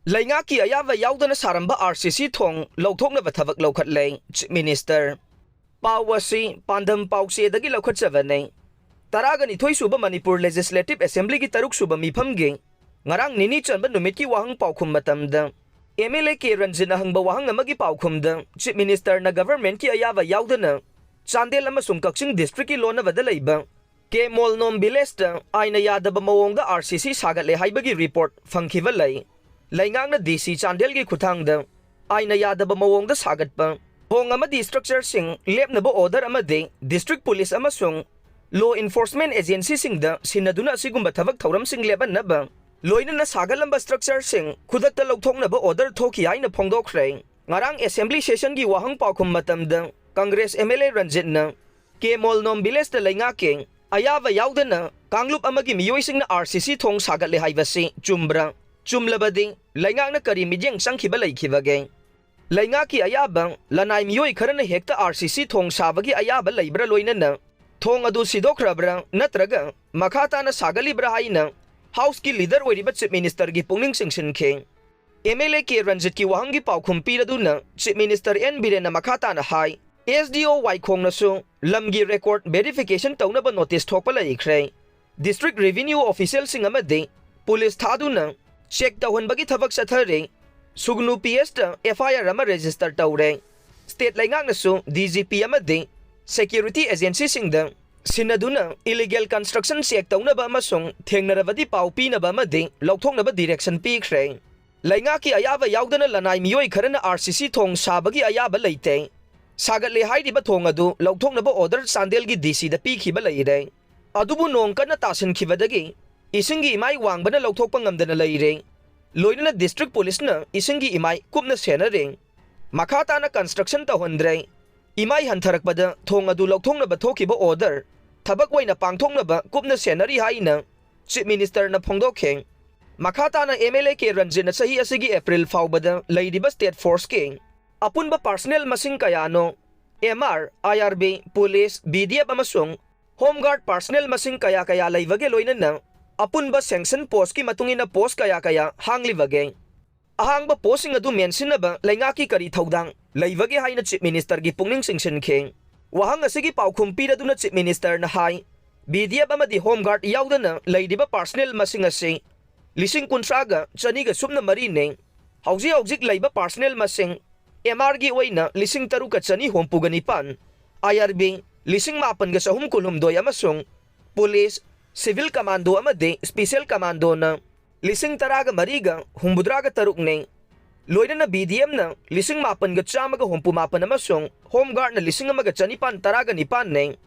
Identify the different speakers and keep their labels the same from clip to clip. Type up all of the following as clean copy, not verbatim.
Speaker 1: Leingakki Ayaba Yaodana Saramba RCC Thong Louthoknaba Thabak Loukhatle Chief Minister Pawasi Pandam Pause dagi Loukhatchavane Taragani Thoi Suba Manipur Legislative Assembly ki Taruk Suba Miphamge Ngarang Nini Chanba Numit ki Wahang Paukhum Matamda MLA ke Ranjina Hangba Wahang Amagi Paukhumda Chief Minister na Government ki Ayaba Yaodana Chandel amasung Kakching District ki Lohnabada leiba ke Molnom Bilesta Aina Yadaba Mawongda RCC Sagatle haibagi report fangkhiba lei Leingakna DC Chandel ki Khuthangda Aina Yadaba Mawongda sagatpa Hong amadi structure sing lepnaba order amade District Police amasung Law Enforcement Agency singda sinaduna asigumba thabak thauram sing lebanaba loinana sagalamba structure sing khudakta Louthoknaba order thoki haina phongdokkhre ngarang assembly session gi wahang paukhum matamda Congress MLA Ranjitna ke Molnom Village da Leingakki Ayaba Yaodana Kanglup amagi miyoi singna RCC Thong sagatle haibasi chumbra chumlabadi Leingakna kari mijeng sangkhiba leikhibage Leingakki Ayaba lanai miyoi kharana hekta RCC Thong sabagi Ayaba leibra loinana Thong adu sidokhrabra natraga makhatana sagalibra haina House ki leader oiriba Chief Minister gi pungning singsinkhe MLA ke Ranjit ki wahangi paukhum piraduna Chief Minister N Birena makhatana hai SDO Waikhong nasu lamgi record verification taunaba notice thokpa laikhre District Revenue Official sing amade police thaduna check tawhanbagi thabak sathare sugnu PS ta FIR ama register tawre State Leingak nasu DGP amade security agency singda sinaduna illegal construction check taunaba amasung thengnarabadi paupi naba amade Louthoknaba direction pikhre Leingakki Ayaba Yaodana lanai miyoi kharana RCC Thong sabagi ayaba leite Sagatle hairiba thong adu Louthoknaba order Chandel gi DC da pikhiba leire adubu nong kana tasinkhibadagi isingi imai wangbana Louthokpa ngamdana leire loinana district police na isingi imai kupna senare makhatana construction tawhandre imai hantharakpada thong adu Louthoknaba thokiba order thabak waina pangthoknaba kupna senari haina Chief Minister na phongdokhe makhatana MLA ke Ranjina sahi asigi April faubada leiriba state force ke apunba personnel masing kayano MR IRB police BDF amasung home guard personnel masing kaya leibage loinana apunba sanction post ki matungina post kaya hanglibage ahangba posting adu mentionaba Leingakki kari thodang leibage haina Chief Minister gi pungning singsinkhe wahang asigi paukhum piraduna Chief Minister na hai BDF amadi home guard yaudana leiriba personnel masing ase lising kuntraga chaniga sumna mari ne hauji leiba personnel masing MR gi oina lising taruka chani hompuganipan IRB lising mapan ga sahum kulhumdoy amasung police civil commando amade special commando na lising taraga mariga humbudraga taruk ne loina na BDM na lising mapan ga chamaga hompumapan amasung home guard na lising amaga chanipan taraga nipan ne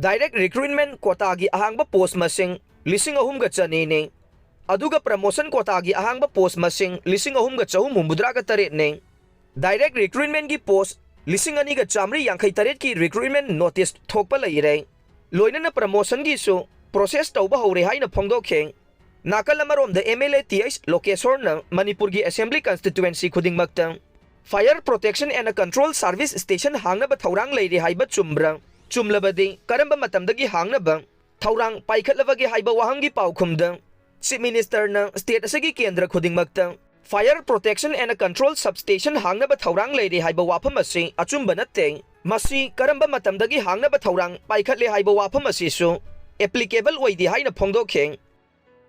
Speaker 1: direct recruitment quota gi ahangba post masing lising ahum ga chani ne aduga promotion quota gi ahangba post masing lising ahum ga chahum humbudraga taret ne Direct recruitment ki post lising ani ga chamri yankhai taret ki recruitment notice thokpa leire loinana promotion gi su process tauba hore haina phongdokhe nakal amarom the MLA TH Lokeshwar na Manipur gi assembly constituency khudingmakta fire protection and control service station hangnaba thaurang leire haiba chumbra chumlabadi karamba matamdagi hangnaba thaurang paikhatlabagi haiba wahangi paukhumda Chief Minister na state asagi kendra khudingmakta Fire Protection and Control Substation hangnaba thaurang leire haiba wafam ase achumba natte masi karamba matamdagi hangnaba thaurang paikhatle haiba wafam ase su applicable oidi haina phongdokhe